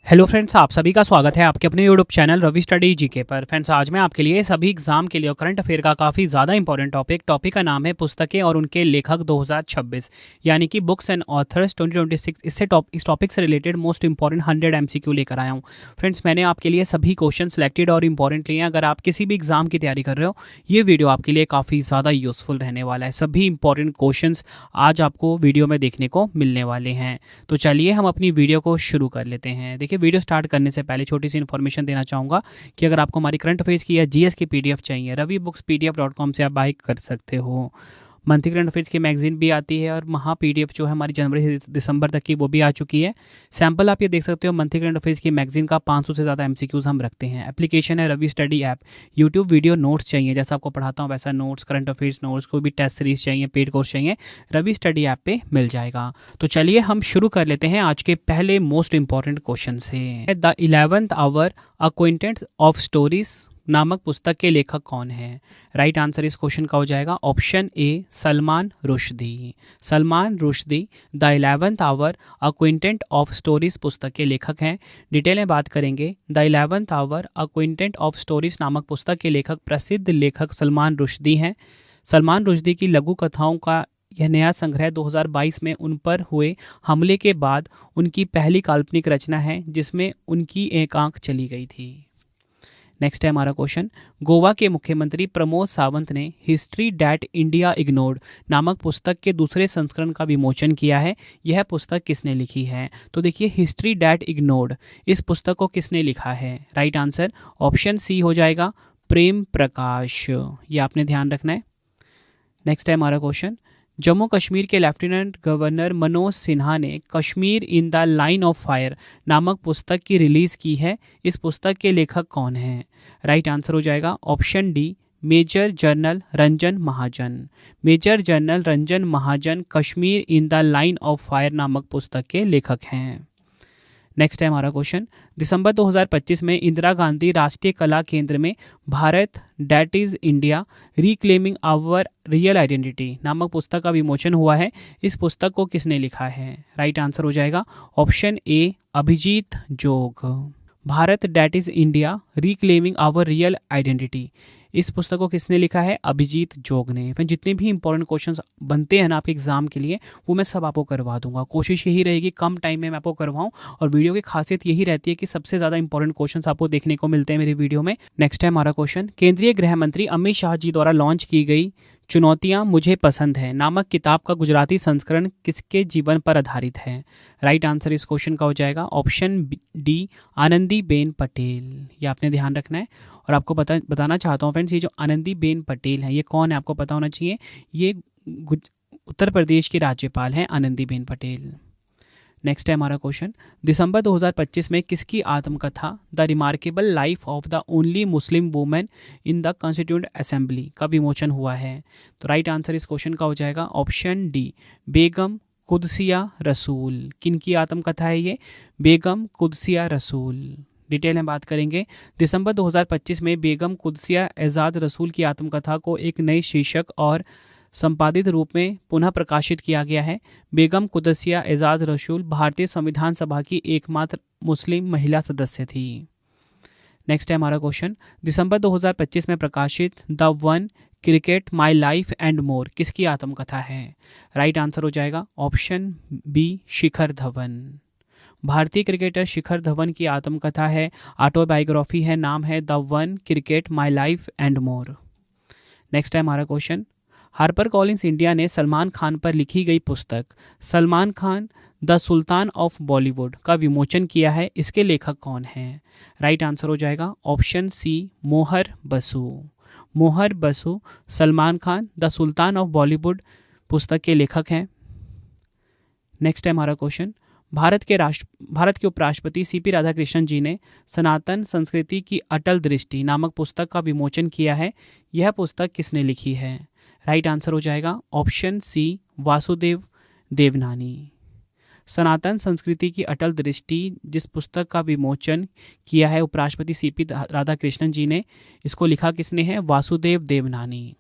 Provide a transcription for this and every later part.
Hello friends, आप सभी का स्वागत है आपके अपने YouTube channel Ravi study GK पर। फ्रेंड्स, आज मैं आपके लिए सभी एग्जाम के लिए और करंट अफेयर का काफ़ी ज़्यादा इंपॉर्टेंट टॉपिक का नाम है पुस्तकें और उनके लेखक 2026, यानी कि बुक्स एंड ऑथर्स 2026। इस टॉपिक से रिलेटेड मोस्ट इंपॉर्टेंट 100 एमसीक्यू लेकर आया हूँ। फ्रेंड्स, मैंने आपके लिए सभी क्वेश्चन सेलेक्टेड और इंपॉर्टेंट लिए हैं। अगर आप किसी भी एग्जाम की तैयारी कर रहे हो, ये वीडियो आपके लिए काफ़ी ज़्यादा यूजफुल रहने वाला है। सभी इंपॉर्टेंट क्वेश्चन आज आपको वीडियो में देखने को मिलने वाले हैं। तो चलिए हम अपनी वीडियो को शुरू कर लेते हैं। देखिए, वीडियो स्टार्ट करने से पहले छोटी सी इन्फॉर्मेशन देना चाहूँगा कि अगर आपको हमारी करंट अफेयर्स की या जीएस की पीडीएफ चाहिए, रवि बुक्स pdf.com से आप बाय कर सकते हो। मंथली करंट अफेयर्स की मैगजीन भी आती है और वहाँ पीडीएफ जो है हमारी जनवरी से दिसंबर तक की वो भी आ चुकी है। सैंपल आप ये देख सकते हो, मंथली करंट अफेयर्स की मैगजीन का 500 से ज़्यादा एमसीक्यूज़ हम रखते हैं। एप्लीकेशन है Ravi study app. YouTube video notes चाहिए, जैसा आपको पढ़ाता हूँ वैसा नोट्स, करंट अफेयर्स नोट्स, कोई भी टेस्ट सीरीज चाहिए, पेड कोर्स चाहिए, रवि स्टडी ऐप पे मिल जाएगा। तो चलिए हम शुरू कर लेते हैं आज के पहले मोस्ट इंपॉर्टेंट क्वेश्चन से। The 11th hour acquaintance of stories नामक पुस्तक के लेखक कौन है? राइट आंसर इस क्वेश्चन का हो जाएगा option A, Salman Rushdie. Salman Rushdie the 11th hour a quintet of stories पुस्तक के लेखक हैं। डिटेल में बात करेंगे, the 11th hour a quintet of stories नामक पुस्तक के लेखक प्रसिद्ध लेखक सलमान रुश्दी हैं। सलमान रुश्दी की लघु कथाओं का यह नया संग्रह 2022 में उन पर हुए हमले के बाद उनकी पहली काल्पनिक रचना है, जिसमें उनकी एक आंख चली गई थी। नेक्स्ट है हमारा क्वेश्चन, गोवा के मुख्यमंत्री प्रमोद सावंत ने हिस्ट्री डैट इंडिया इग्नोर्ड नामक पुस्तक के दूसरे संस्करण का विमोचन किया है। यह पुस्तक किसने लिखी है? तो देखिए, हिस्ट्री डैट इग्नोर्ड इस पुस्तक को किसने लिखा है? राइट आंसर ऑप्शन सी हो जाएगा, प्रेम प्रकाश। ये आपने ध्यान रखना है। नेक्स्ट है हमारा क्वेश्चन, जम्मू कश्मीर के लेफ्टिनेंट गवर्नर मनोज सिन्हा ने Kashmir in the line of fire नामक पुस्तक की रिलीज की है। इस पुस्तक के लेखक कौन हैं? राइट आंसर हो जाएगा option D, major general Ranjan Mahajan. Major general Ranjan Mahajan Kashmir in the line of fire नामक पुस्तक के लेखक हैं। नेक्स्ट है हमारा क्वेश्चन, दिसंबर 2025 में इंदिरा गांधी राष्ट्रीय कला केंद्र में Bharat that is India reclaiming our real identity नामक पुस्तक का विमोचन हुआ है। इस पुस्तक को किसने लिखा है? राइट आंसर हो जाएगा option A, Abhijit Jog. Bharat that is India reclaiming our real identity, इस पुस्तक को किसने लिखा है? अभिजीत जोग ने। फिर जितने भी इंपॉर्टेंट क्वेश्चंस बनते हैं ना आपके एग्जाम के लिए, वो मैं सब आपको करवा दूंगा। कोशिश यही रहेगी कम टाइम में मैं आपको करवाऊं, और वीडियो की खासियत यही रहती है कि सबसे ज़्यादा इंपॉर्टेंट क्वेश्चंस आपको देखने को मिलते हैं मेरी वीडियो में। नेक्स्ट है हमारा क्वेश्चन, केंद्रीय गृह मंत्री अमित शाह जी द्वारा लॉन्च की गई चुनौतियां मुझे पसंद है नामक किताब का गुजराती संस्करण किसके जीवन पर आधारित है? राइट आंसर इस क्वेश्चन का हो जाएगा ऑप्शन डी, आनंदीबेन पटेल। ये आपने ध्यान रखना है। और आपको बताना चाहता हूँ फ्रेंड्स, ये जो आनंदीबेन पटेल है ये कौन है आपको पता होना चाहिए। ये उत्तर प्रदेश की राज्यपाल हैं आनंदीबेन पटेल। नेक्स्ट है हमारा क्वेश्चन, दिसंबर 2025 में किसकी आत्मकथा the remarkable life of the only Muslim women in the constituent assembly का विमोचन हुआ है? तो राइट आंसर इस क्वेश्चन का हो जाएगा ऑप्शन डी, बेगम कुदसिया रसूल। किन की आत्मकथा है ये? बेगम कुदसिया रसूल। डिटेल में बात करेंगे, दिसंबर 2025 में बेगम कुदसिया एजाज रसूल की आत्मकथा को एक नए शीर्षक और संपादित रूप में पुनः प्रकाशित किया गया है। बेगम कुदसिया एजाज रसूल भारतीय संविधान सभा की एकमात्र मुस्लिम महिला सदस्य थी। नेक्स्ट है हमारा क्वेश्चन, दिसंबर 2025 में प्रकाशित the one cricket my life and more किसकी आत्मकथा है? राइट आंसर हो जाएगा ऑप्शन बी, शिखर धवन। भारतीय क्रिकेटर शिखर धवन की आत्मकथा है, ऑटोबायोग्राफी है, नाम है the one cricket my life and more. Next है हमारा क्वेश्चन, हार्पर कॉलिंस इंडिया ने सलमान खान पर लिखी गई पुस्तक Salman Khan the sultan of Bollywood का विमोचन किया है। इसके लेखक कौन हैं? राइट आंसर हो जाएगा ऑप्शन सी, मोहर बसु। मोहर Basu Salman Khan the sultan of Bollywood पुस्तक के लेखक हैं। नेक्स्ट है हमारा क्वेश्चन, भारत के उपराष्ट्रपति सीपी राधाकृष्णन जी ने सनातन संस्कृति की अटल दृष्टि नामक पुस्तक का विमोचन किया है। यह पुस्तक किसने लिखी है? राइट आंसर हो जाएगा ऑप्शन सी, वासुदेव देवनानी। सनातन संस्कृति की अटल दृष्टि जिस पुस्तक का विमोचन किया है उपराष्ट्रपति सीपी राधाकृष्णन जी ने, इसको लिखा किसने है? वासुदेव देवनानी।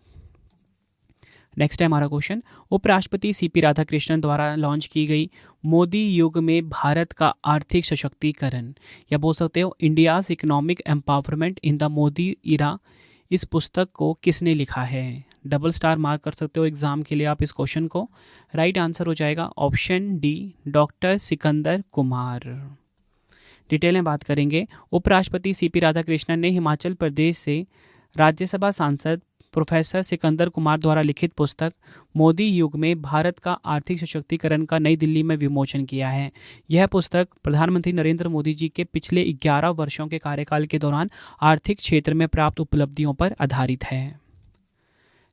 नेक्स्ट है हमारा क्वेश्चन, उपराष्ट्रपति सीपी राधाकृष्णन द्वारा लॉन्च की गई मोदी युग में भारत का आर्थिक सशक्तिकरण, या बोल सकते हो India's economic empowerment in the Modi era, इस पुस्तक को किसने लिखा है? डबल स्टार मार्क कर सकते हो एग्जाम के लिए आप इस क्वेश्चन को। राइट आंसर हो जाएगा option D, doctor Sikandar Kumar. Detail में बात करेंगे, उपराष्ट्रपति सीपी राधाकृष्णन ने हिमाचल प्रदेश से राज्यसभा सांसद प्रोफेसर सिकंदर कुमार द्वारा लिखित पुस्तक मोदी युग में भारत का आर्थिक सशक्तिकरण का नई दिल्ली में विमोचन किया है। यह पुस्तक प्रधानमंत्री नरेंद्र मोदी जी के पिछले 11 वर्षों के कार्यकाल के दौरान आर्थिक क्षेत्र में प्राप्त उपलब्धियों पर आधारित है।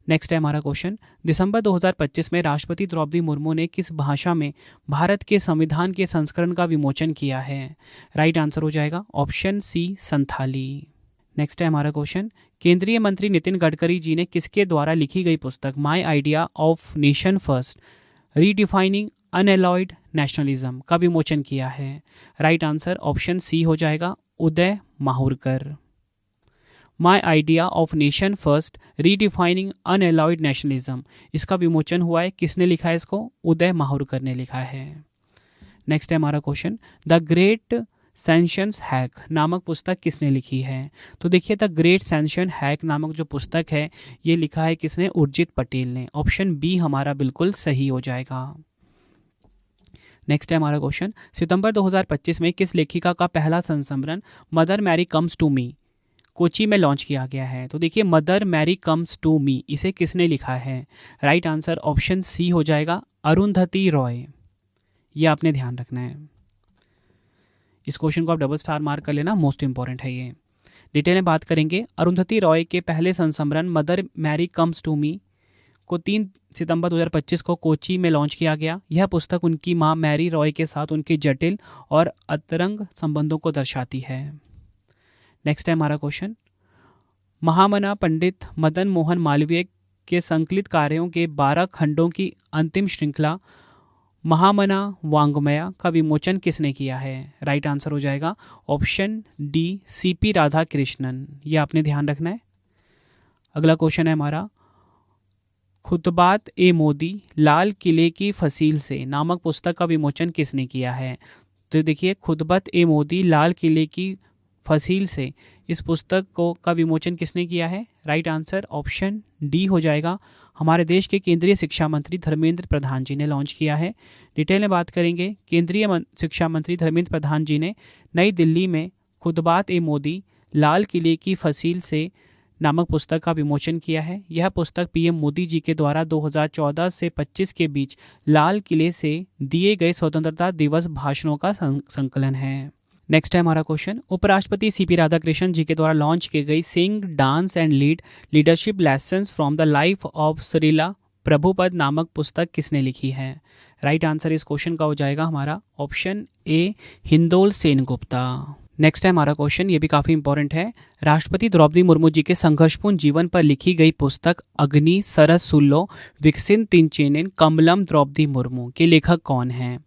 नेक्स्ट है हमारा क्वेश्चन, दिसंबर 2025 में राष्ट्रपति द्रौपदी मुर्मू ने किस भाषा में भारत के संविधान के संस्करण का विमोचन किया है? राइट आंसर हो जाएगा ऑप्शन सी, संथाली। नेक्स्ट है हमारा क्वेश्चन, केंद्रीय मंत्री नितिन गडकरी जी ने किसके द्वारा लिखी गई पुस्तक my idea of nation first redefining unalloyed nationalism का विमोचन किया है? राइट आंसर ऑप्शन सी हो जाएगा, Uday Mahurkar. My idea of nation first redefining unalloyed nationalism, इसका विमोचन हुआ है, किसने लिखा है इसको? उदय माहुरकर ने लिखा है। नेक्स्ट है हमारा question, the great sentience hack नामक पुस्तक किसने लिखी है? तो देखिए, द ग्रेट सेंशन हैक नामक जो पुस्तक है ये लिखा है किसने? उर्जित पटेल ने। ऑप्शन बी हमारा बिल्कुल सही हो जाएगा। नेक्स्ट है हमारा क्वेश्चन, सितंबर 2025 में किस लेखिका का पहला संस्मरण mother Mary comes to me Kochi में लॉन्च किया गया है? तो देखिए, mother Mary comes to me इसे किसने लिखा है? राइट आंसर ऑप्शन सी हो जाएगा, अरुंधति रॉय। ये आपने ध्यान रखना है, इस क्वेश्चन को आप डबल स्टार मार्क कर लेना, मोस्ट इंपॉर्टेंट है ये। डिटेल में बात करेंगे, अरुंधति रॉय के पहले संस्मरण mother Mary comes to me को 3 सितंबर 2025 को कोची में लॉन्च किया गया। यह पुस्तक उनकी मां मैरी रॉय के साथ उनके जटिल और अंतरंग संबंधों को दर्शाती है। नेक्स्ट है हमारा क्वेश्चन, महामना पंडित मदन मोहन मालवीय के संकलित कार्यों के 12 खंडों की अंतिम श्रृंखला महामना वांग्मया का विमोचन किसने किया है? राइट आंसर हो जाएगा ऑप्शन डी, सीपी राधाकृष्णन। ये आपने ध्यान रखना है। अगला क्वेश्चन है हमारा, खुतबात ए मोदी लाल किले की फसील से नामक पुस्तक का विमोचन किसने किया है? तो देखिए, खुतबत ए मोदी लाल किले की फसील से इस पुस्तक को का विमोचन किसने किया है? राइट आंसर ऑप्शन डी हो जाएगा, हमारे देश के केंद्रीय शिक्षा मंत्री धर्मेंद्र प्रधान जी ने लॉन्च किया है। डिटेल में बात करेंगे, केंद्रीय शिक्षा मंत्री धर्मेंद्र प्रधान जी ने नई दिल्ली में खुतबात ए मोदी लाल किले की फसील से नामक पुस्तक का विमोचन किया है। यह पुस्तक पीएम मोदी जी के द्वारा 2014 से 25 के बीच लाल किले से दिए गए स्वतंत्रता दिवस भाषणों का संकलन है। नेक्स्ट है हमारा क्वेश्चन, उपराष्ट्रपति सीपी राधाकृष्णन जी के द्वारा लॉन्च की गई sing dance and leadership lessons from the life of Srila Prabhupada नामक पुस्तक किसने लिखी है? राइट आंसर इस क्वेश्चन का हो जाएगा हमारा option A, Hindol Sengupta. Next है हमारा क्वेश्चन, ये भी काफ़ी इंपॉर्टेंट है, राष्ट्रपति द्रौपदी मुर्मू जी के संघर्षपूर्ण जीवन पर लिखी गई पुस्तक अग्नि सरसुल्लो विकसित तिनचेनेन कमलम द्रौपदी मुर्मू के लेखक कौन हैं?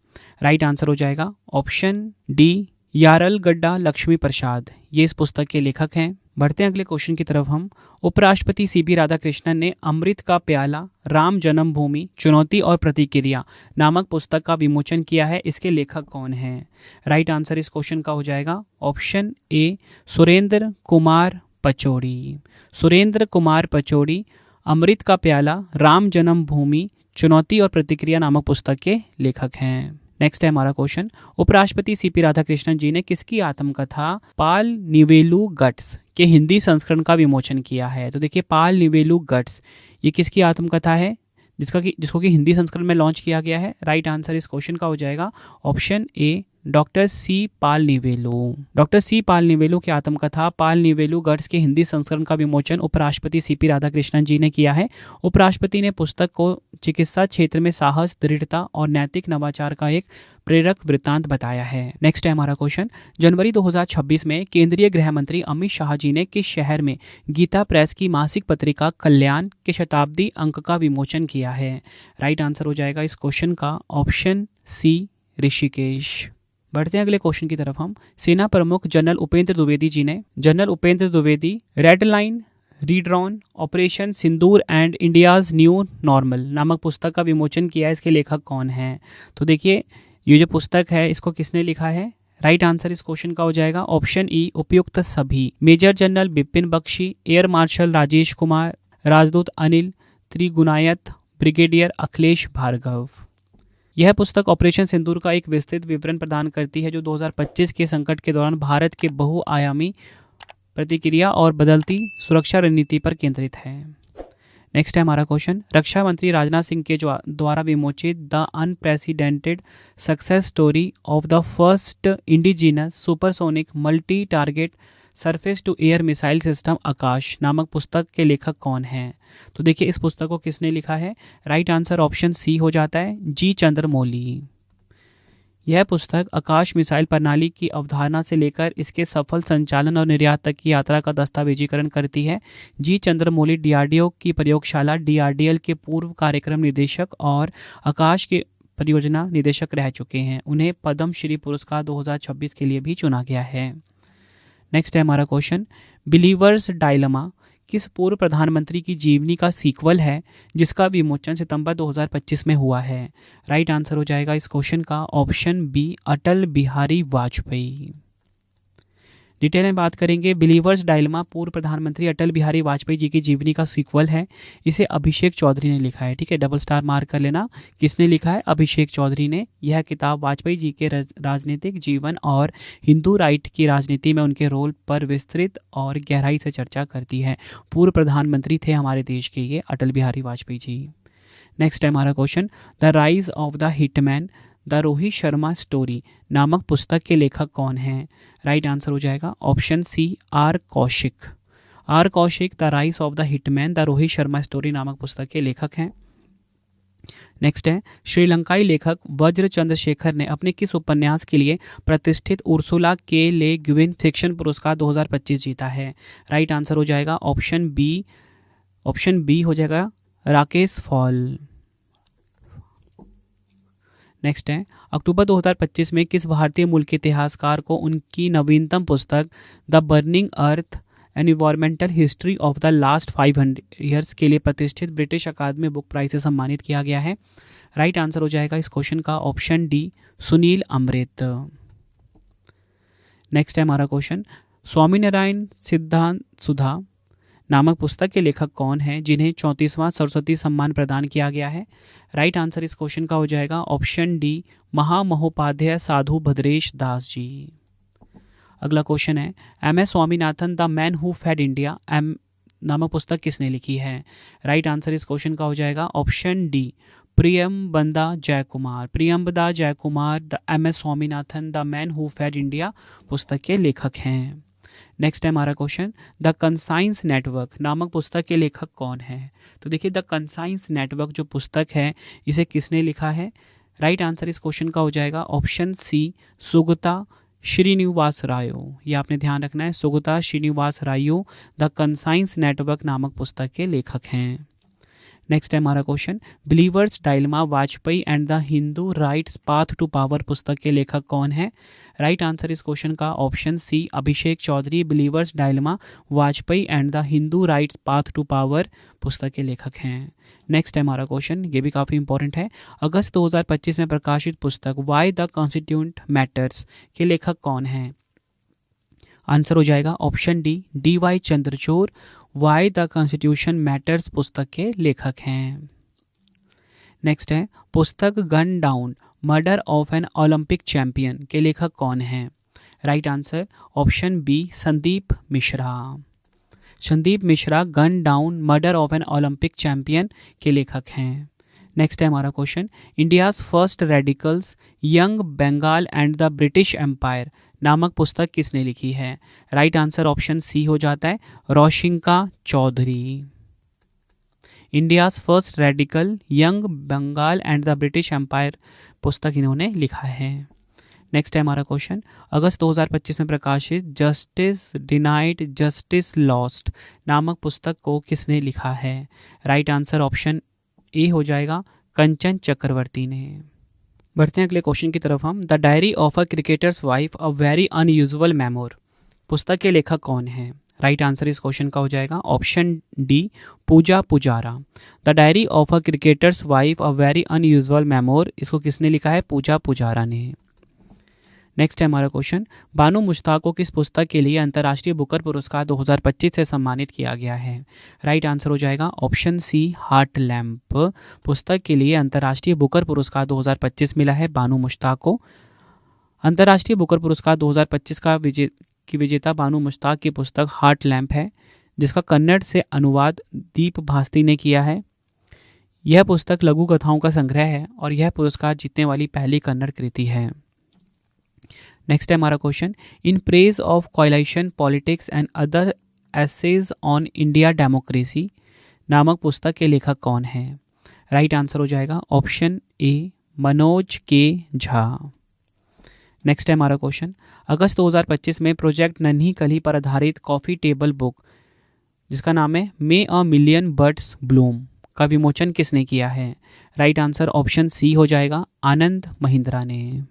राइट आंसर हो जाएगा ऑप्शन डी, यारलगड्डा लक्ष्मी प्रसाद। ये इस पुस्तक के लेखक हैं। बढ़ते हैं अगले क्वेश्चन की तरफ हम, उपराष्ट्रपति सीपी राधाकृष्णन ने अमृत का प्याला राम जन्मभूमि चुनौती और प्रतिक्रिया नामक पुस्तक का विमोचन किया है, इसके लेखक कौन हैं? राइट आंसर इस क्वेश्चन का हो जाएगा ऑप्शन ए, सुरेंद्र कुमार पचौड़ी। सुरेंद्र कुमार पचौड़ी अमृत का प्याला राम जन्मभूमि चुनौती और प्रतिक्रिया नामक पुस्तक के लेखक हैं। नेक्स्ट है हमारा क्वेश्चन, उपराष्ट्रपति सीपी राधाकृष्णन जी ने किसकी आत्मकथा पाल निवेलु गट्स के हिंदी संस्करण का विमोचन किया है? तो देखिए, पाल निवेलु गट्स ये किसकी आत्मकथा है जिसको कि हिंदी संस्करण में लॉन्च किया गया है? राइट आंसर इस क्वेश्चन का हो जाएगा option A, doctor C Palanivelu. Doctor C Palanivelu की आत्मकथा पाल निवेलु गट्स के हिंदी संस्करण का विमोचन उपराष्ट्रपति सीपी राधाकृष्णन जी ने किया है। उपराष्ट्रपति ने पुस्तक को चिकित्सा क्षेत्र में साहस, दृढ़ता और नैतिक नवाचार का एक प्रेरक वृत्तांत बताया है। नेक्स्ट है हमारा क्वेश्चन, जनवरी 2026 में केंद्रीय गृह मंत्री अमित शाह जी ने किस शहर में गीता प्रेस की मासिक पत्रिका कल्याण के शताब्दी अंक का विमोचन किया है? राइट आंसर हो जाएगा इस क्वेश्चन का ऑप्शन सी, ऋषिकेश। बढ़ते हैं अगले क्वेश्चन की तरफ हम, सेना प्रमुख जनरल उपेंद्र द्विवेदी जी ने red line redrawn, operation Sindoor and India's new normal नामक पुस्तक का विमोचन किया है। इसके लेखक कौन हैं? तो देखिए, ये जो पुस्तक है इसको किसने लिखा है? राइट आंसर इस क्वेश्चन का हो जाएगा ऑप्शन ई, उपयुक्त सभी। Major general Bipin Bakshi, air marshal Rajesh Kumar, राजदूत अनिल त्रिगुनायत, ब्रिगेडियर अखिलेश भार्गव। यह पुस्तक ऑपरेशन सिंदूर का एक विस्तृत विवरण प्रदान करती है जो 2025 के संकट के दौरान भारत के बहुआयामी प्रतिक्रिया और बदलती सुरक्षा रणनीति पर केंद्रित है। नेक्स्ट है हमारा क्वेश्चन, रक्षा मंत्री राजनाथ सिंह के द्वारा विमोचित the unprecedented success story of the first indigenous supersonic multi target surface to air missile system Akash नामक पुस्तक के लेखक कौन हैं? तो देखिए, इस पुस्तक को किसने लिखा है? राइट आंसर ऑप्शन सी हो जाता है, जी चंद्रमौली। यह पुस्तक आकाश मिसाइल प्रणाली की अवधारणा से लेकर इसके सफल संचालन और निर्यात तक की यात्रा का दस्तावेजीकरण करती है। जी चंद्रमौली डीआरडीओ की प्रयोगशाला डीआरडीएल के पूर्व कार्यक्रम निदेशक और आकाश के परियोजना निदेशक रह चुके हैं। उन्हें पद्म श्री पुरस्कार 2026 के लिए भी चुना गया है। नेक्स्ट है हमारा क्वेश्चन, बिलीवर्स डायलमा किस पूर्व प्रधानमंत्री की जीवनी का सीक्वल है जिसका विमोचन सितंबर 2025 में हुआ है? राइट आंसर हो जाएगा इस क्वेश्चन का option B, Atal Bihari Vajpayee. Detail में बात करेंगे, बिलीवर्स डायलमा पूर्व प्रधानमंत्री अटल बिहारी वाजपेयी जी की जीवनी का सीक्वल है। इसे अभिषेक चौधरी ने लिखा है। ठीक है, डबल स्टार मार्क कर लेना, किसने लिखा है? अभिषेक चौधरी ने। यह किताब वाजपेयी जी के राजनीतिक जीवन और हिंदू राइट की राजनीति में उनके रोल पर विस्तृत और गहराई से चर्चा करती है। पूर्व प्रधानमंत्री थे हमारे देश के ये अटल बिहारी वाजपेयी जी। नेक्स्ट है हमारा question, the rise of the hitman the Rohit Sharma story नामक पुस्तक के लेखक कौन हैं? राइट आंसर हो जाएगा option C, R Kaushik. R Kaushik the rise of the hitman the Rohit Sharma story नामक पुस्तक के लेखक हैं। नेक्स्ट है, श्रीलंकाई लेखक वज्र चंद्रशेखर ने अपने किस उपन्यास के लिए प्रतिष्ठित उर्सुला के ले ग्विन फिक्शन पुरस्कार 2025 जीता है? राइट आंसर हो जाएगा ऑप्शन बी हो जाएगा, राकेश फॉल। नेक्स्ट है, अक्टूबर 2025 में किस भारतीय मूल के इतिहासकार को उनकी नवीनतम पुस्तक the burning earth environmental history of the last 500 years के लिए प्रतिष्ठित ब्रिटिश अकादमी बुक प्राइज से सम्मानित किया गया है? राइट आंसर हो जाएगा इस क्वेश्चन का ऑप्शन डी, सुनील अमृत। नेक्स्ट है हमारा क्वेश्चन, स्वामीनारायण सिद्धांत सुधा नामक पुस्तक के लेखक कौन हैं जिन्हें 34वां सरस्वती सम्मान प्रदान किया गया है? राइट आंसर इस क्वेश्चन का हो जाएगा ऑप्शन डी, महामहोपाध्याय साधु भद्रेश दास जी। अगला क्वेश्चन है, M S Swaminathan the man who fed India नामक पुस्तक किसने लिखी है? राइट आंसर इस क्वेश्चन का हो जाएगा option D, Priyambada Jaikumar the M S Swaminathan the man who fed India पुस्तक के लेखक हैं। नेक्स्ट है हमारा क्वेश्चन, द कंसाइंस नेटवर्क नामक पुस्तक के लेखक कौन है? तो देखिए, द कंसाइंस नेटवर्क जो पुस्तक है इसे किसने लिखा है? राइट आंसर इस क्वेश्चन का हो जाएगा ऑप्शन सी, सुगता श्रीनिवास रायो। ये आपने ध्यान रखना है, सुगता श्रीनिवास रायो द कंसाइंस नेटवर्क नामक पुस्तक के लेखक हैं। नेक्स्ट है हमारा question, believers dilemma Vajpayee and the Hindu rights path to power पुस्तक के लेखक कौन है? राइट आंसर इस क्वेश्चन का option C, Abhishek Choudhary believers dilemma Vajpayee and the Hindu rights path to power पुस्तक के लेखक हैं। नेक्स्ट है हमारा क्वेश्चन, ये भी काफ़ी इंपॉर्टेंट है, अगस्त 2025 में प्रकाशित पुस्तक वाई द कॉन्स्टिट्यूंट मैटर्स के लेखक कौन हैं? आंसर हो जाएगा option D, D Y Chandrachud why the constitution matters पुस्तक के लेखक हैं। नेक्स्ट है, पुस्तक gun down murder of an Olympic champion के लेखक कौन हैं? Right answer option B, Sandeep Mishra. Sandeep Mishra gun down murder of an Olympic champion के लेखक हैं। नेक्स्ट है हमारा question, India's first radicals young Bengal and the British empire नामक पुस्तक किसने लिखी है? राइट आंसर ऑप्शन सी हो जाता है, Rosinka Chaudhuri. India's first radical young Bengal and the British empire पुस्तक इन्होंने लिखा है। नेक्स्ट है हमारा क्वेश्चन, अगस्त 2025 में प्रकाशित जस्टिस डिनाइड जस्टिस लॉस्ट नामक पुस्तक को किसने लिखा है? राइट आंसर ऑप्शन ए हो जाएगा, कंचन चक्रवर्ती ने। बढ़ते हैं अगले क्वेश्चन की तरफ हम, the diary of a cricketer's wife a very unusual memoir पुस्तक के लेखक कौन हैं? राइट आंसर इस क्वेश्चन का हो जाएगा option D, Puja Pujara. The diary of a cricketer's wife a very unusual memoir, इसको किसने लिखा है? पूजा पुजारा ने। नेक्स्ट है हमारा क्वेश्चन, बानू मुश्ताक को किस पुस्तक के लिए अंतर्राष्ट्रीय बुकर पुरस्कार 2025 से सम्मानित किया गया है? राइट आंसर हो जाएगा ऑप्शन सी, हार्ट लैम्प पुस्तक के लिए अंतर्राष्ट्रीय बुकर पुरस्कार 2025 मिला है बानू मुश्ताक को। अंतर्राष्ट्रीय बुकर पुरस्कार 2025 की विजेता बानू मुश्ताक की पुस्तक हार्ट लैम्प है, जिसका कन्नड़ से अनुवाद दीप भास्ती ने किया है। यह पुस्तक लघु कथाओं का संग्रह है और यह पुरस्कार जीतने वाली पहली कन्नड़ कृति है। नेक्स्ट है हमारा question, in praise of coalition politics and other essays on India democracy नामक पुस्तक के लेखक कौन है? राइट आंसर हो जाएगा ऑप्शन ए, मनोज के झा। नेक्स्ट है हमारा क्वेश्चन, अगस्त 2025 में प्रोजेक्ट नन्ही कली पर आधारित कॉफी टेबल बुक जिसका नाम है मे अ मिलियन बर्ड्स ब्लूम का विमोचन किसने किया है? राइट आंसर ऑप्शन सी हो जाएगा आनंद महिंद्रा ने।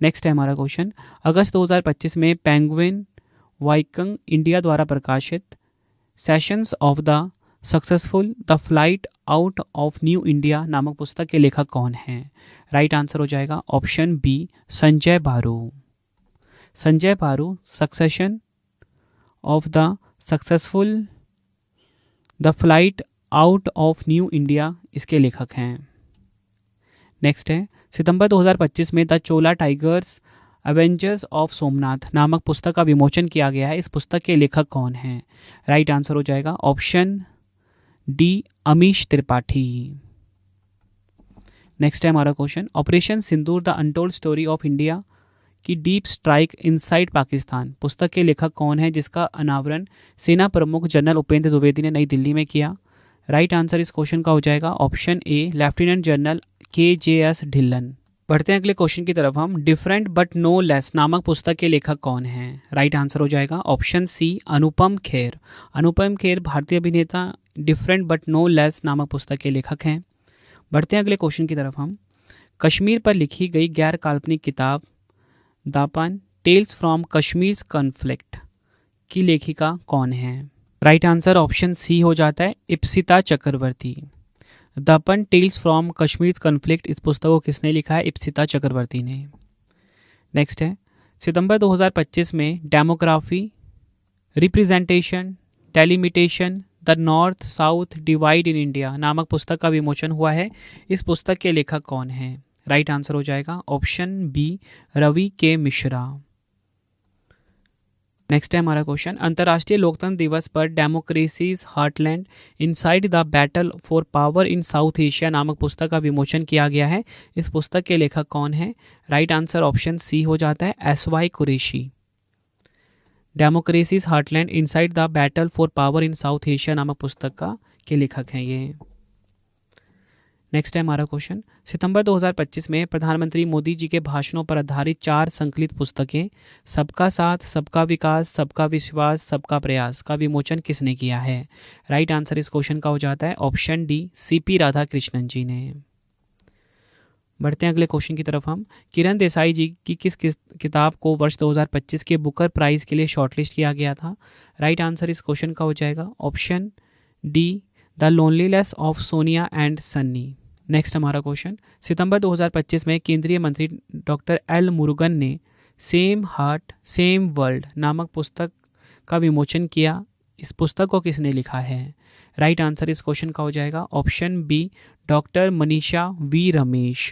नेक्स्ट है हमारा क्वेश्चन, अगस्त 2025 में पेंगुइन वाइकंग इंडिया द्वारा प्रकाशित sessions of the successful the flight out of new India नामक पुस्तक के लेखक कौन हैं? राइट आंसर हो जाएगा ऑप्शन बी, संजय बारू। संजय बारू succession of the successful the flight out of new India इसके लेखक हैं। नेक्स्ट है, सितंबर 2025 में the Chola tigers Avengers of Somnath नामक पुस्तक का विमोचन किया गया है। इस पुस्तक के लेखक कौन हैं? राइट आंसर हो जाएगा option D, Amish Tripathi. Next है हमारा question, operation Sindoor the untold story of India की डीप स्ट्राइक इनसाइड पाकिस्तान पुस्तक के लेखक कौन है, जिसका अनावरण सेना प्रमुख जनरल उपेंद्र द्विवेदी ने नई दिल्ली में किया? राइट आंसर इस क्वेश्चन का हो जाएगा ऑप्शन ए, लेफ्टिनेंट जनरल KJS ढिल्लन। बढ़ते हैं अगले क्वेश्चन की तरफ हम, डिफरेंट बट नो लेस नामक पुस्तक के लेखक कौन हैं? राइट आंसर हो जाएगा ऑप्शन सी, अनुपम खेर। अनुपम खेर भारतीय अभिनेता डिफरेंट बट नो लेस नामक पुस्तक के लेखक हैं। बढ़ते हैं अगले क्वेश्चन की तरफ हम, कश्मीर पर लिखी गई गैर काल्पनिक किताब दापन टेल्स फ्रॉम कश्मीर कॉन्फ्लिक्ट की लेखिका कौन है? राइट आंसर ऑप्शन सी हो जाता है इप्सिता चक्रवर्ती। दापन टेल्स फ्रॉम कश्मीर कॉन्फ्लिक्ट इस पुस्तक को किसने लिखा है? इप्सिता चक्रवर्ती ने। नेक्स्ट है, सितंबर 2025 में demography representation delimitation the north south divide in India नामक पुस्तक का विमोचन हुआ है। इस पुस्तक के लेखक कौन हैं? राइट आंसर हो जाएगा ऑप्शन बी, रवि के मिश्रा। नेक्स्ट है हमारा क्वेश्चन, अंतर्राष्ट्रीय लोकतंत्र दिवस पर democracies heartland inside the battle for power in south Asia नामक पुस्तक का विमोचन किया गया है। इस पुस्तक के लेखक कौन है? राइट आंसर ऑप्शन सी हो जाता है SY Qureshi. Democracies heartland inside the battle for power in south Asia नामक पुस्तक के लेखक हैं ये। नेक्स्ट है हमारा क्वेश्चन, सितंबर 2025 में प्रधानमंत्री मोदी जी के भाषणों पर आधारित 4 संकलित पुस्तकें सबका साथ, सबका विकास, सबका विश्वास, सबका प्रयास का विमोचन किसने किया है? राइट आंसर इस क्वेश्चन का हो जाता है ऑप्शन डी, CP राधाकृष्णन जी ने। बढ़ते हैं अगले क्वेश्चन की तरफ हम, किरण देसाई जी की किस किताब को वर्ष 2025 के बुकर प्राइज़ के लिए शॉर्टलिस्ट किया गया था? राइट आंसर इस क्वेश्चन का हो जाएगा option D, the loneliness of Sonia and Sunny. Next हमारा क्वेश्चन, सितंबर 2025 में केंद्रीय मंत्री डॉक्टर L मुरुगन ने सेम हार्ट सेम वर्ल्ड नामक पुस्तक का विमोचन किया। इस पुस्तक को किसने लिखा है? राइट आंसर इस क्वेश्चन का हो जाएगा option B, doctor Manisha V Ramesh.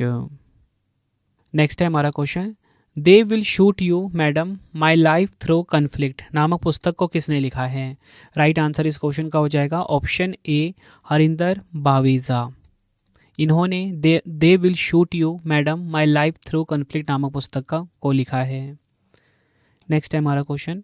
Next है हमारा question, they will shoot you madam my life through conflict नामक पुस्तक को किसने लिखा है? राइट आंसर इस क्वेश्चन का हो जाएगा ऑप्शन ए, हरिंदर बावेजा। इन्होंने दे will shoot you madam my life through conflict नामक पुस्तक को लिखा है। नेक्स्ट है हमारा question,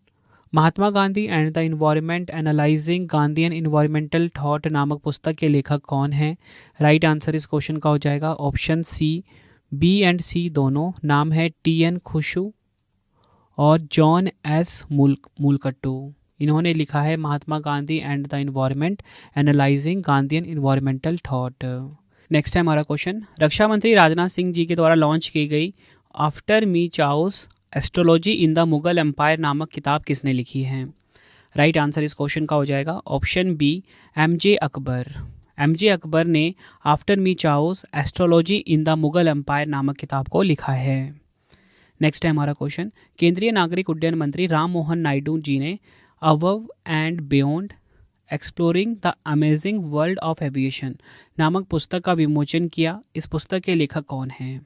Mahatma Gandhi and the environment analysing Gandhian environmental thought नामक पुस्तक के लेखक कौन हैं? राइट आंसर इस क्वेश्चन का हो जाएगा option C, B and C दोनों। नाम है TN खुशू और जॉन S मूलकट्टू। इन्होंने लिखा है Mahatma Gandhi and the environment analysing Gandhian environmental thought. Next है हमारा क्वेश्चन, रक्षा मंत्री राजनाथ सिंह जी के द्वारा लॉन्च की गई after me chaos astrology in the Mughal empire नामक किताब किसने लिखी है? राइट आंसर इस क्वेश्चन का हो जाएगा option B MJ Akbar. MJ Akbar ने after me chaos astrology in the Mughal empire नामक किताब को लिखा है। नेक्स्ट है हमारा क्वेश्चन, केंद्रीय नागरिक उड्डयन मंत्री राम मोहन नायडू जी ने above and beyond exploring the amazing world of aviation नामक पुस्तक का विमोचन किया। इस पुस्तक के लेखक कौन हैं?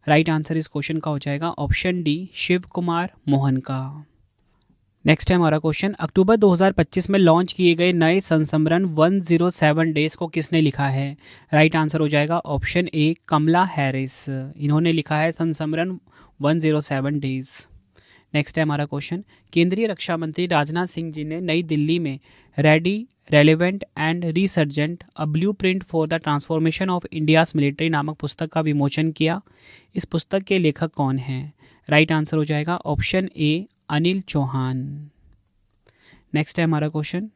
राइट आंसर इस क्वेश्चन का हो जाएगा ऑप्शन डी शिव कुमार मोहन का। नेक्स्ट है हमारा क्वेश्चन, अक्टूबर 2025 में लॉन्च किए गए नए संस्मरण 107 डेज को किसने लिखा है? राइट आंसर हो जाएगा ऑप्शन ए कमला हैरिस। इन्होंने लिखा है संस्मरण 107 डेज। नेक्स्ट है हमारा क्वेश्चन, केंद्रीय रक्षा मंत्री राजनाथ सिंह जी ने नई दिल्ली में ready relevant and resurgent a blueprint for the transformation of India's military नामक पुस्तक का विमोचन किया। इस पुस्तक के लेखक कौन हैं? राइट आंसर हो जाएगा option A Anil Chauhan. Next है हमारा क्वेश्चन,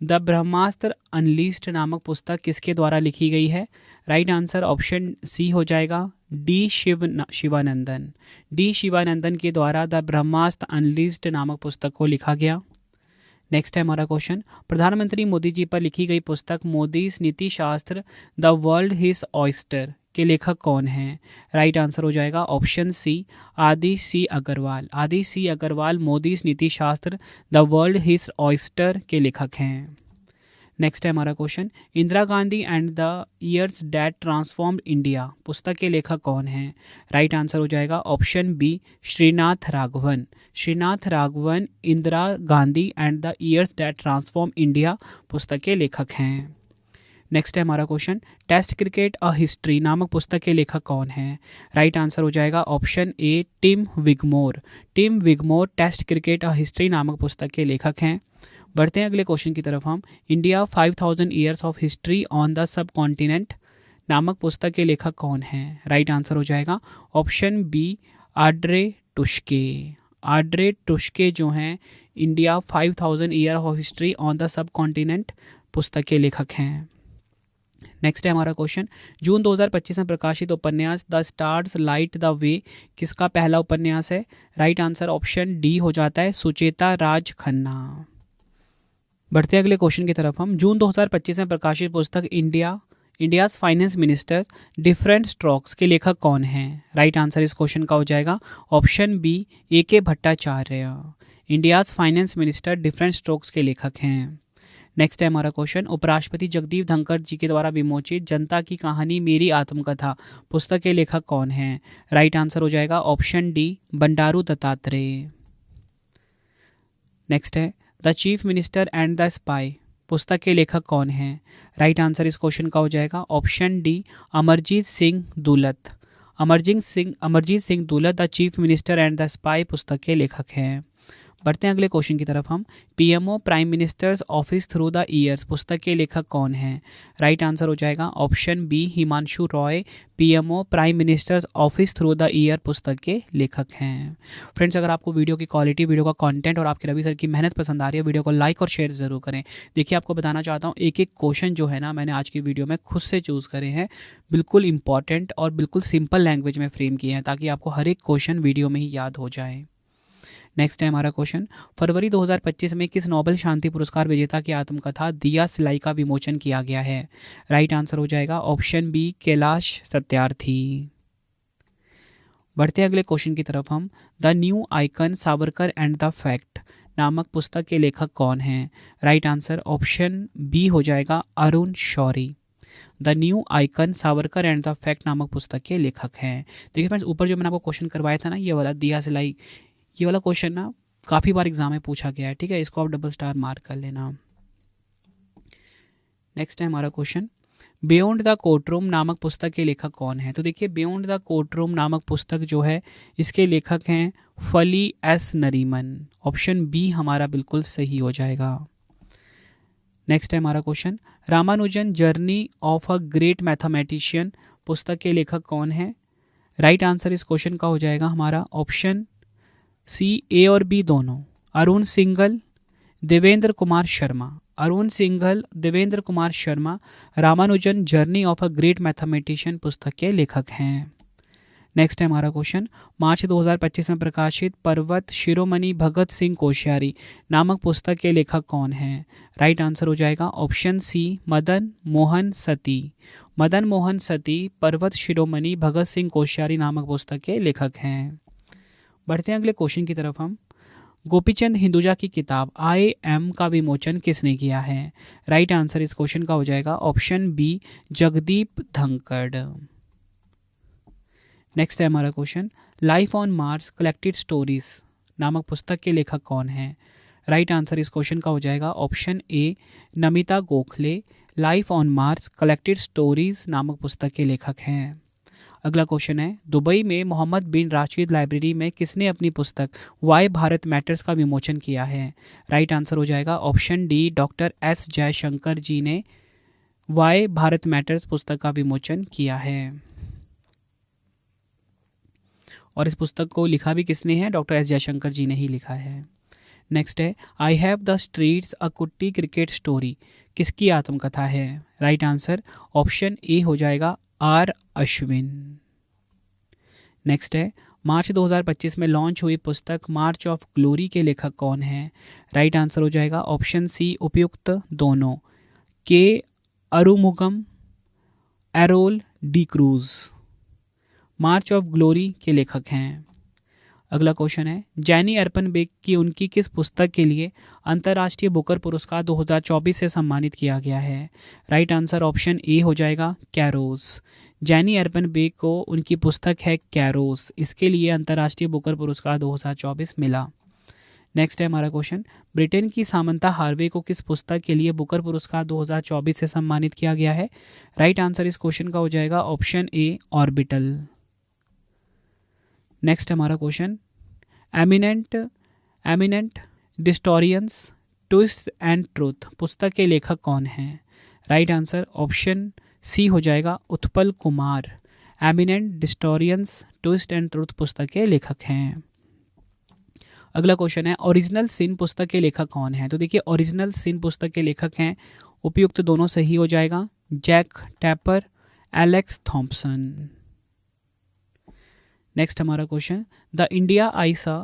द ब्रह्मास्त्र अनलीस्ड नामक पुस्तक किसके द्वारा लिखी गई है? राइट आंसर ऑप्शन सी हो जाएगा डी शिवानंदन। डी शिवानंदन के द्वारा द ब्रह्मास्त्र अनलीस्ड नामक पुस्तक को लिखा गया। नेक्स्ट है हमारा क्वेश्चन, प्रधानमंत्री मोदी जी पर लिखी गई पुस्तक मोदीज नीति शास्त्र द वर्ल्ड हिज ऑयस्टर के लेखक कौन हैं? राइट आंसर हो जाएगा ऑप्शन सी आदि सी अग्रवाल। आदि सी अग्रवाल मोदीज नीति शास्त्र द वर्ल्ड हिज ऑयस्टर के लेखक हैं। नेक्स्ट है हमारा question, Indira Gandhi and the years that transformed India पुस्तक के लेखक कौन हैं? राइट आंसर हो जाएगा option B Srinath Raghavan. Srinath Raghavan Indira Gandhi and the years that transform India पुस्तक के लेखक हैं। नेक्स्ट है हमारा question, test cricket a history नामक पुस्तक के लेखक कौन हैं? राइट आंसर हो जाएगा option A Tim Wigmore. Tim Wigmore test cricket a history नामक पुस्तक के लेखक हैं। बढ़ते हैं अगले क्वेश्चन की तरफ हम, India 5000 years of history on the sub continent नामक पुस्तक के लेखक कौन हैं? राइट आंसर हो जाएगा ऑप्शन बी आड्रे टुश्के। आड्रे टुश्के जो हैं India 5000 year of history on the sub continent पुस्तक के लेखक हैं। नेक्स्ट है हमारा क्वेश्चन, जून 2025 में प्रकाशित उपन्यास the stars light the way किसका पहला उपन्यास है? राइट आंसर ऑप्शन डी हो जाता है सुचेता राज खन्ना। बढ़ते अगले क्वेश्चन की तरफ हम, जून 2025 में प्रकाशित पुस्तक India's finance minister different strokes के लेखक कौन हैं? राइट आंसर इस क्वेश्चन का हो जाएगा ऑप्शन बी ए के Bhattacharya. India's finance minister different strokes के लेखक हैं। नेक्स्ट है हमारा क्वेश्चन, उपराष्ट्रपति जगदीप धनखड़ जी के द्वारा विमोचित जनता की कहानी मेरी आत्मकथा पुस्तक के लेखक कौन हैं? राइट आंसर हो जाएगा option D Bandaru Dattatreya. Next है the chief minister and the spy पुस्तक के लेखक कौन हैं? राइट आंसर इस क्वेश्चन का हो जाएगा option D Amarjeet Singh Dulat. Amarjeet Singh Dulat the chief minister and the spy पुस्तक के लेखक हैं। बढ़ते हैं अगले क्वेश्चन की तरफ हम, PMO prime minister's office through the years पुस्तक के लेखक कौन हैं? राइट आंसर हो जाएगा option B Himanshu Roy. PMO prime minister's office through the year पुस्तक के लेखक हैं। फ्रेंड्स, अगर आपको वीडियो की क्वालिटी, वीडियो का कंटेंट और आपके रवि सर की मेहनत पसंद आ रही है, वीडियो को लाइक और शेयर जरूर करें। देखिए, आपको बताना चाहता हूँ एक एक क्वेश्चन जो है ना मैंने आज की वीडियो में खुद से चूज़ करे हैं, बिल्कुल इंपॉर्टेंट और बिल्कुल सिंपल लैंग्वेज में फ्रेम किए हैं ताकि आपको हर एक क्वेश्चन वीडियो में ही याद हो जाए। नेक्स्ट है हमारा क्वेश्चन, फरवरी 2025 में किस नोबेल शांति पुरस्कार विजेता की आत्मकथा दिया सिलाई का विमोचन किया गया है? राइट आंसर हो जाएगा ऑप्शन बी कैलाश सत्यार्थी। बढ़ते अगले क्वेश्चन की तरफ हम, the new icon Savarkar and the fact नामक पुस्तक के लेखक कौन हैं? राइट आंसर ऑप्शन बी हो जाएगा Arun Shourie. The new icon Savarkar and the fact नामक पुस्तक के लेखक हैं। देखिए फ्रेंड्स, ऊपर जो मैंने आपको क्वेश्चन करवाया था ना, ये वाला दिया सिलाई, ये वाला क्वेश्चन ना काफ़ी बार एग्जाम में पूछा गया है। ठीक है, इसको आप डबल स्टार मार्क कर लेना। नेक्स्ट है हमारा क्वेश्चन, बियॉन्ड द कोर्टरूम नामक पुस्तक के लेखक कौन है? तो देखिए, बियॉन्ड द कोर्टरूम नामक पुस्तक जो है इसके लेखक हैं फली एस नरीमन। ऑप्शन बी हमारा बिल्कुल सही हो जाएगा। नेक्स्ट है हमारा question, Ramanujan journey of a great mathematician पुस्तक के लेखक कौन है? राइट आंसर इस क्वेश्चन का हो जाएगा हमारा ऑप्शन सी ए और बी दोनों, Arun Singhal, Devendra Kumar Sharma. Arun Singhal, Devendra Kumar Sharma Ramanujan journey of a great mathematician पुस्तक के लेखक हैं। नेक्स्ट है हमारा क्वेश्चन, मार्च 2025 में प्रकाशित पर्वत शिरोमणि भगत सिंह कोश्यारी नामक पुस्तक के लेखक कौन हैं? राइट आंसर हो जाएगा ऑप्शन सी मदन मोहन सती। मदन मोहन सती पर्वत शिरोमणि भगत सिंह कोश्यारी नामक पुस्तक के लेखक हैं। बढ़ते हैं अगले क्वेश्चन की तरफ हम। गोपीचंद हिंदुजा की किताब आई एम का विमोचन किसने किया है? राइट आंसर इस क्वेश्चन का हो जाएगा option B Jagdeep Dhankhar. Next है हमारा question, life on Mars collected stories नामक पुस्तक के लेखक कौन हैं? राइट आंसर इस क्वेश्चन का हो जाएगा option A Namita Gokhale. Life on Mars collected stories नामक पुस्तक के लेखक हैं। अगला क्वेश्चन है, दुबई में मोहम्मद बिन राशिद लाइब्रेरी में किसने अपनी पुस्तक वाई भारत मैटर्स का विमोचन किया है? राइट आंसर हो जाएगा option D doctor S Jaishankar ji ने वाई भारत मैटर्स पुस्तक का विमोचन किया है। और इस पुस्तक को लिखा भी किसने है? डॉक्टर एस जयशंकर जी ने ही लिखा है। नेक्स्ट है, आई हैव द स्ट्रीट्स अ कुट्टी क्रिकेट स्टोरी किसकी आत्मकथा है? राइट आंसर ऑप्शन ए हो जाएगा आर अश्विन। नेक्स्ट है, मार्च 2025 में लॉन्च हुई पुस्तक मार्च ऑफ ग्लोरी के लेखक कौन हैं? राइट आंसर हो जाएगा ऑप्शन सी उपयुक्त दोनों, के Arumugam Errol D cruise March of glory के लेखक हैं। अगला क्वेश्चन है, जैनी अर्पण बेग की उनकी किस पुस्तक के लिए अंतर्राष्ट्रीय बुकर पुरस्कार 2024 से सम्मानित किया गया है? राइट आंसर ऑप्शन ए हो जाएगा कैरोस। जैनी अर्पण बेग को उनकी पुस्तक है कैरोस, इसके लिए अंतर्राष्ट्रीय बुकर पुरस्कार 2024 मिला। नेक्स्ट है हमारा क्वेश्चन, ब्रिटेन की सामंता हार्वे को किस पुस्तक के लिए बुकर पुरस्कार 2024 से सम्मानित किया गया है? राइट आंसर इस क्वेश्चन का हो जाएगा ऑप्शन ए ऑर्बिटल। नेक्स्ट हमारा question, eminent distorians twist and truth पुस्तक के लेखक कौन हैं? राइट आंसर ऑप्शन सी हो जाएगा Utpal Kumar. Eminent distorians twist and truth पुस्तक के लेखक हैं। अगला क्वेश्चन है, ओरिजिनल सिन पुस्तक के लेखक कौन है? तो देखिए, ओरिजिनल सिन पुस्तक के लेखक हैं, उपयुक्त दोनों सही हो जाएगा, Jack Tapper, Alex Thompson. Next हमारा question, the India I saw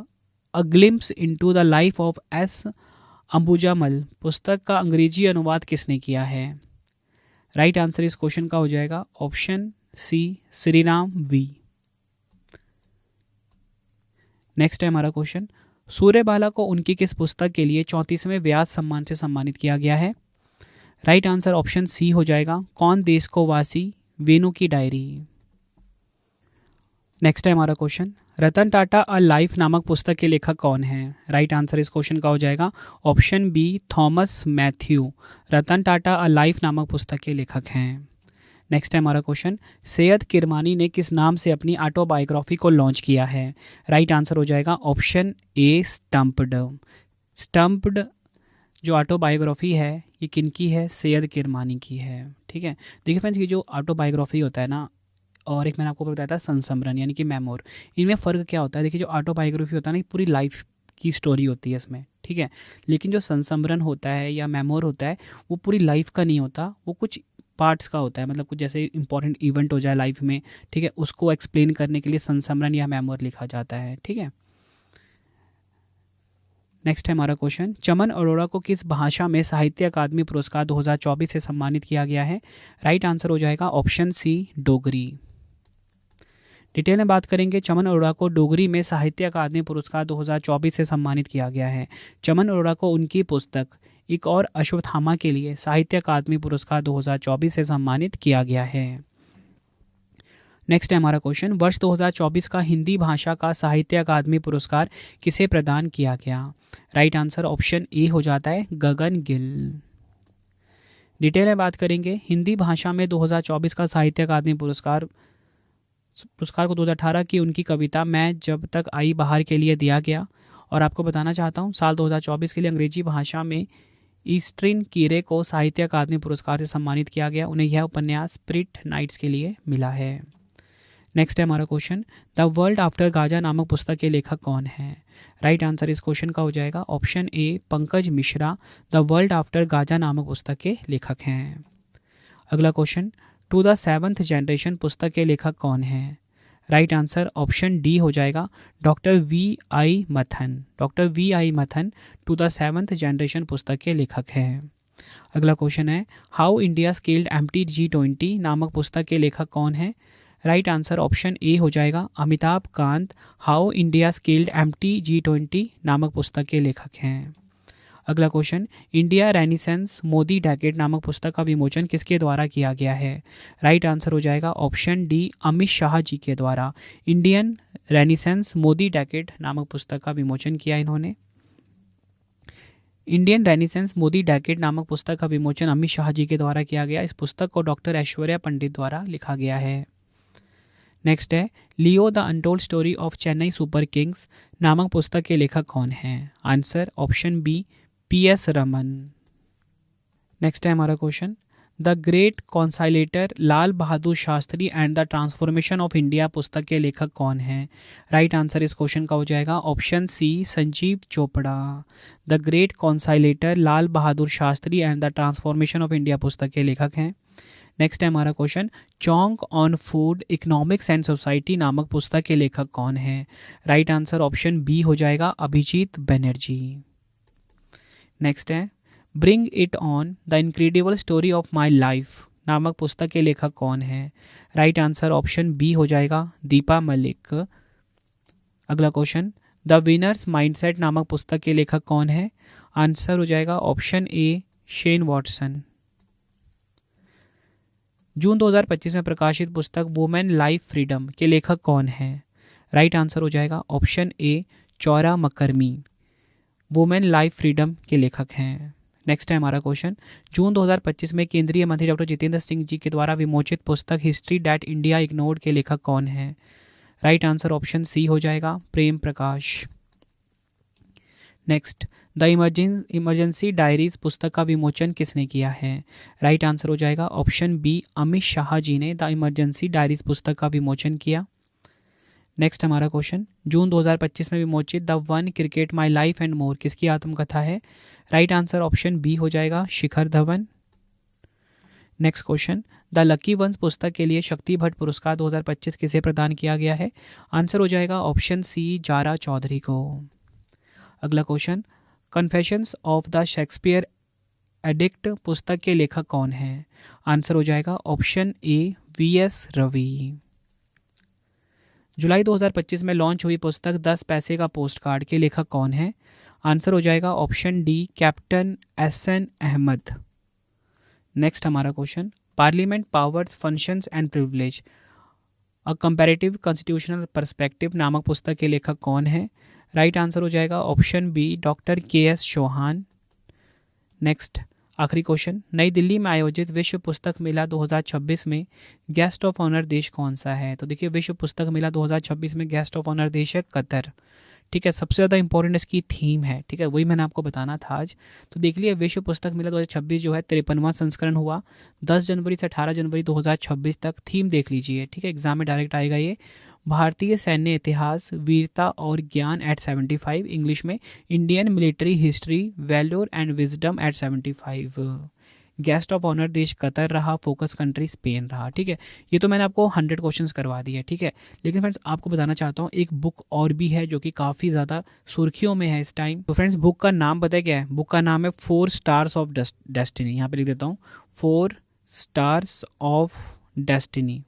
a glimpse into the life of S Ambujammal पुस्तक का अंग्रेजी अनुवाद किसने किया है? राइट आंसर इस क्वेश्चन का हो जाएगा option C Sriram V. Next है हमारा क्वेश्चन, सूर्यबाला को उनकी किस पुस्तक के लिए 34वें व्यास सम्मान से सम्मानित किया गया है? राइट आंसर ऑप्शन सी हो जाएगा कौन देश को वासी वेणु की डायरी। नेक्स्ट है हमारा question, Ratan Tata a life नामक पुस्तक के लेखक कौन हैं? राइट आंसर इस क्वेश्चन का हो जाएगा option B Thomas Mathew. Ratan Tata a life नामक पुस्तक के लेखक हैं। नेक्स्ट है हमारा क्वेश्चन, सैयद किरमानी ने किस नाम से अपनी ऑटोबायोग्राफी को लॉन्च किया है? राइट आंसर हो जाएगा ऑप्शन ए स्टम्प्ड। स्टम्प्ड जो ऑटोबायोग्राफी है ये किनकी है? सैयद किरमानी की है। ठीक है, देखिए फ्रेंड्स, ये जो ऑटोबायोग्राफी होता है ना, और एक मैंने आपको बताया था संस्मरण यानी कि मेमोर, इनमें फ़र्क क्या होता है? देखिए, जो ऑटोबायोग्राफी होता है ना, पूरी लाइफ की स्टोरी होती है इसमें, ठीक है। लेकिन जो संस्मरण होता है या मेमोर होता है वो पूरी लाइफ का नहीं होता, वो कुछ पार्ट्स का होता है। मतलब कुछ जैसे इंपॉर्टेंट इवेंट हो जाए लाइफ में, ठीक है, उसको एक्सप्लेन करने के लिए संस्मरण या मेमोर लिखा जाता है। ठीक है, नेक्स्ट है हमारा क्वेश्चन, चमन अरोड़ा को किस भाषा में साहित्य अकादमी पुरस्कार 2024 से सम्मानित किया गया है? राइट आंसर हो जाएगा ऑप्शन सी डोगरी। डिटेल में बात करेंगे, चमन अरोड़ा को डोगरी में साहित्य अकादमी पुरस्कार 2024 से सम्मानित किया गया है। चमन अरोड़ा को उनकी पुस्तक एक और अश्वत्थामा के लिए साहित्य अकादमी पुरस्कार 2024 से सम्मानित किया गया है। नेक्स्ट है हमारा क्वेश्चन, वर्ष 2024 का हिंदी भाषा का साहित्य अकादमी पुरस्कार किसे प्रदान किया गया? राइट आंसर ऑप्शन ए हो जाता है गगन गिल। डिटेल में बात करेंगे, हिंदी भाषा में 2024 का साहित्य अकादमी पुरस्कार को 2018 की उनकी कविता मैं जब तक आई बाहर के लिए दिया गया। और आपको बताना चाहता हूँ, साल 2024 के लिए अंग्रेजी भाषा में ईस्ट्रिन कीरे को साहित्य अकादमी पुरस्कार से सम्मानित किया गया। उन्हें यह उपन्यास स्प्रिट नाइट्स के लिए मिला है। नेक्स्ट है हमारा question, the world after Gaza नामक पुस्तक के लेखक कौन है? राइट आंसर इस क्वेश्चन का हो जाएगा option A Pankaj Mishra. The world after Gaza नामक पुस्तक के लेखक हैं। अगला question, to the seventh generation पुस्तक के लेखक कौन हैं? राइट आंसर ऑप्शन डी हो जाएगा, डॉक्टर वी आई मथन। डॉक्टर वी आई मथन टू द सेवंथ जनरेशन पुस्तक के लेखक हैं। अगला क्वेश्चन है, how India scaled empty G20 नामक पुस्तक के लेखक कौन है? राइट आंसर ऑप्शन ए हो जाएगा, Amitabh Kant how India scaled empty G20 नामक पुस्तक के लेखक हैं। अगला question, India renaissance Modi decade नामक पुस्तक का विमोचन किसके द्वारा किया गया है? राइट आंसर हो जाएगा ऑप्शन डी, अमित शाह जी के द्वारा इंडियन रेनिसेंस मोदी डेकेड नामक पुस्तक का विमोचन किया इन्होंने। इंडियन रेनिसेंस मोदी डेकेड नामक पुस्तक का विमोचन अमित शाह जी के द्वारा किया गया। इस पुस्तक को डॉक्टर ऐश्वर्या पंडित द्वारा लिखा गया है। नेक्स्ट है, Leo the untold story of Chennai super kings नामक पुस्तक के लेखक कौन हैं? Answer option B, PS Raman. Next है हमारा question, the great conciliator Lal Bahadur Shastri and the transformation of India पुस्तक के लेखक कौन हैं? राइट आंसर इस क्वेश्चन का हो जाएगा option C, Sanjeev Chopra. The great conciliator Lal Bahadur Shastri and the transformation of India पुस्तक के लेखक हैं। नेक्स्ट है हमारा question, Chaunk on food economics and society नामक पुस्तक के लेखक कौन हैं? राइट आंसर ऑप्शन बी हो जाएगा, अभिजीत बनर्जी। नेक्स्ट है, bring it on the incredible story of my life नामक पुस्तक के लेखक कौन है? राइट आंसर ऑप्शन बी हो जाएगा, दीपा मलिक। अगला क्वेश्चन, द विनर्स माइंडसेट नामक पुस्तक के लेखक कौन है? आंसर हो जाएगा ऑप्शन ए, शेन वॉटसन। जून 2025 में प्रकाशित पुस्तक वुमेन लाइफ फ्रीडम के लेखक कौन है? राइट आंसर हो जाएगा option A, Chowra Makaremi women life freedom के लेखक हैं। नेक्स्ट है हमारा क्वेश्चन, जून 2025 में केंद्रीय मंत्री डॉक्टर जितेंद्र सिंह जी के द्वारा विमोचित पुस्तक हिस्ट्री दैट इंडिया इग्नोर्ड के लेखक कौन है? राइट आंसर ऑप्शन सी हो जाएगा, Prem Prakash. Next, the emergency diaries पुस्तक का विमोचन किसने किया है? राइट आंसर हो जाएगा ऑप्शन बी, अमित शाह जी ने द इमरजेंसी डायरीज पुस्तक का विमोचन किया। नेक्स्ट हमारा क्वेश्चन, जून 2025 में विमोचित the one cricket my life and more किसकी आत्मकथा है? राइट आंसर ऑप्शन बी हो जाएगा, Shikhar Dhawan. Next question, the lucky ones पुस्तक के लिए शक्ति भट्ट पुरस्कार 2025 किसे प्रदान किया गया है? आंसर हो जाएगा ऑप्शन सी, जारा चौधरी को। अगला question, confessions of the Shakespeare addict पुस्तक के लेखक कौन है? आंसर हो जाएगा ऑप्शन ए, VS रवि। जुलाई 2025 में लॉन्च हुई पुस्तक 10 पैसे का पोस्ट कार्ड के लेखक कौन है? आंसर हो जाएगा option D, captain SN Ahmed. Next हमारा question, parliament powers functions and privilege a comparative constitutional perspective नामक पुस्तक के लेखक कौन है? राइट आंसर हो जाएगा option B, doctor KS Chauhan. Next आखिरी क्वेश्चन, नई दिल्ली में आयोजित विश्व पुस्तक मेला 2026 में गेस्ट ऑफ ऑनर देश कौन सा है? तो देखिए, विश्व पुस्तक मेला 2026 में गेस्ट ऑफ ऑनर देश है कतर। ठीक है, सबसे ज़्यादा इंपॉर्टेंट इसकी थीम है। ठीक है, वही मैंने आपको बताना था आज। तो देख लिया, विश्व पुस्तक मेला 2026 जो है 53वां संस्करण हुआ 10 जनवरी से 18 जनवरी 2026 तक। थीम देख लीजिए, ठीक है, एग्जाम में डायरेक्ट आएगा ये, भारतीय सैन्य इतिहास, वीरता और ज्ञान एट 75, इंग्लिश में Indian military history, valour and wisdom at 75। Guest of honour देश कतर रहा, फोकस कंट्री स्पेन रहा। ठीक है, ये तो मैंने आपको 100 क्वेश्चंस करवा दिए। ठीक है, लेकिन फ्रेंड्स आपको बताना चाहता हूँ एक बुक और भी है जो कि काफ़ी ज़्यादा सुर्खियों में है इस टाइम। तो फ्रेंड्स बुक का नाम पता है क्या है? बुक का नाम है 4 स्टार्स ऑफ डेस्टिनी। यहाँ पे लिख देता हूँ, 4 स्टार्स ऑफ डेस्टिनी।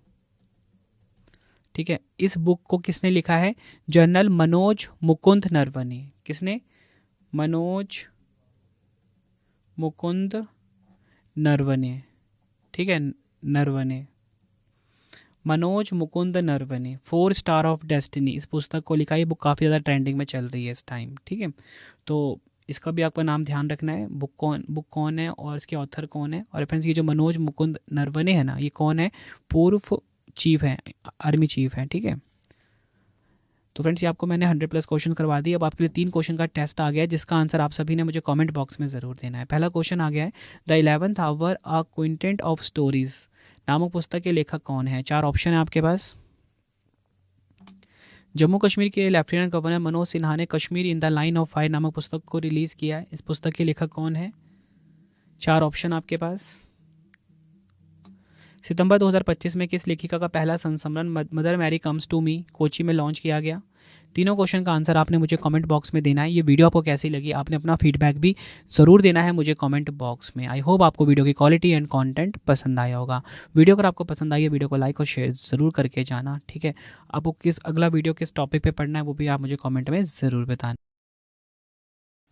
ठीक है, इस बुक को किसने लिखा है? जनरल मनोज मुकुंद नरवणे। किसने? मनोज मुकुंद नरवणे। ठीक है, Naravane, Manoj Mukund Naravane, 4 star of destiny, इस पुस्तक को लिखा है। बुक काफ़ी ज़्यादा ट्रेंडिंग में चल रही है इस टाइम। ठीक है, तो इसका भी आपका नाम ध्यान रखना है, बुक कौन है और इसके ऑथर कौन है। और फ्रेंड्स ये जो मनोज मुकुंद नरवणे है ना, ये कौन है? पूर्व चीफ है, आर्मी चीफ है। ठीक है, तो फ्रेंड्स ये आपको मैंने 100+ क्वेश्चन करवा दिए। अब आपके लिए 3 क्वेश्चन का टेस्ट आ गया है, जिसका आंसर आप सभी ने मुझे कमेंट बॉक्स में ज़रूर देना है। पहला क्वेश्चन आ गया है, the 11th hour a quintet of stories नामक पुस्तक के लेखक कौन है? 4 ऑप्शन है आपके पास। जम्मू कश्मीर के लेफ्टिनेंट गवर्नर मनोज सिन्हा ने Kashmir in the line of fire नामक पुस्तक को रिलीज़ किया है। इस पुस्तक के लेखक कौन है? 4 ऑप्शन आपके पास। सितंबर 2025 में किस लेखिका का पहला संस्मरण mother Mary comes to me Kochi में लॉन्च किया गया? तीनों क्वेश्चन का आंसर आपने मुझे कमेंट बॉक्स में देना है। ये वीडियो आपको कैसी लगी आपने अपना फीडबैक भी ज़रूर देना है मुझे कमेंट बॉक्स में। आई होप आपको वीडियो की क्वालिटी एंड कंटेंट पसंद आया होगा। वीडियो अगर आपको पसंद आई है वीडियो को लाइक और शेयर ज़रूर करके जाना, ठीक है। आपको किस अगला वीडियो किस टॉपिक पे पढ़ना है वो भी आप मुझे कमेंट में ज़रूर बताना।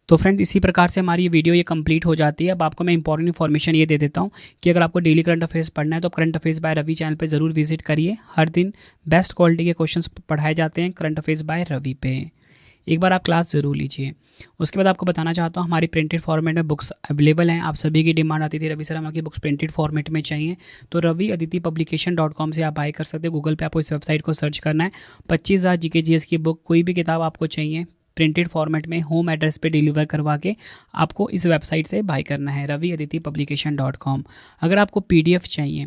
तो फ्रेंड्स इसी प्रकार से हमारी ये वीडियो ये कंप्लीट हो जाती है। अब आपको मैं इंपॉर्टेंट इन्फॉर्मेशन ये दे देता हूँ कि अगर आपको डेली करंट अफेयर्स पढ़ना है तो current affairs by Ravi channel पे ज़रूर विजिट करिए। हर दिन बेस्ट क्वालिटी के क्वेश्चंस पढ़ाए जाते हैं करंट अफेयर्स बाय रवि पे। एक बार आप क्लास ज़रूर लीजिए। उसके बाद आपको बताना चाहता हूँ हमारी प्रिंटेड फॉर्मेट में बुक्स अवेलेबल हैं। आप सभी की डिमांड आती थी रवि सर हमारी बुक्स प्रिंटेड फॉर्मेट में चाहिए, तो रवि अदिति publication.com से आप बाय कर सकते हो। गूगल पे आपको इस वेबसाइट को सर्च करना है। 25,000 GK GS की बुक कोई भी किताब आपको चाहिए प्रिंटेड फॉर्मेट में होम एड्रेस पे डिलीवर करवा के आपको इस वेबसाइट से बाय करना है रवि अदिति publication.com। अगर आपको PDF चाहिए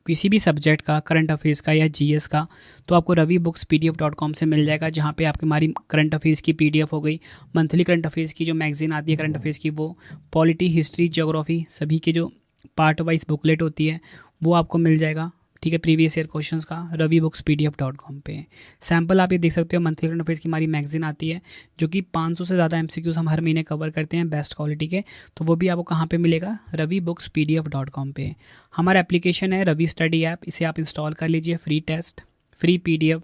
किसी भी सब्जेक्ट का करंट अफेयर्स का या GS का तो आपको रवि बुक्स PDF.com से मिल जाएगा, जहाँ पे आपकी हमारी करंट अफेयर्स की PDF हो गई, मंथली करंट अफेयर्स की जो मैगजीन आती है करंट अफेयर्स की वो, पॉलिटी हिस्ट्री ज्योग्राफी सभी के जो पार्ट वाइज बुकलेट होती है वो आपको मिल जाएगा, ठीक है। प्रीवियस ईयर क्वेश्चंस का रवि बुक्स PDF.com पे सैम्पल आप ये देख सकते हो। मंथली करंट अफेयर्स की हमारी मैगजीन आती है जो कि 500 से ज़्यादा MCQs हम हर महीने कवर करते हैं बेस्ट क्वालिटी के, तो वो भी आपको कहाँ पे मिलेगा रवि बुक्स PDF.com पे। हमारा एप्लीकेशन है रवि स्टडी ऐप, इसे आप इंस्टॉल कर लीजिए। फ्री टेस्ट, फ्री PDF,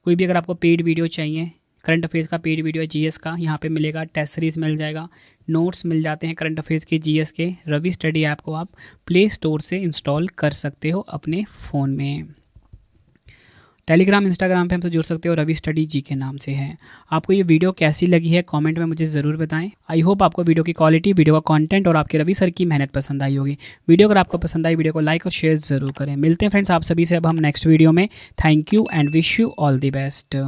कोई भी अगर आपको पेड वीडियो चाहिए करंट अफेयर्स का पेड वीडियो GS का यहाँ पे मिलेगा, टेस्ट सीरीज मिल जाएगा, नोट्स मिल जाते हैं करंट अफेयर्स के GS के। रवि स्टडी ऐप को आप प्ले स्टोर से इंस्टॉल कर सकते हो अपने फ़ोन में। टेलीग्राम इंस्टाग्राम पे हमसे जुड़ सकते हो, रवि स्टडी जी के नाम से है। आपको ये वीडियो कैसी लगी है कमेंट में मुझे ज़रूर बताएं। आई होप आपको वीडियो की क्वालिटी, वीडियो का कंटेंट और आपके रवि सर की मेहनत पसंद आई होगी। वीडियो अगर आपको पसंद आई वीडियो को लाइक और शेयर ज़रूर करें। मिलते हैं फ्रेंड्स आप सभी से अब हम नेक्स्ट वीडियो में। Thank you and wish you all the best.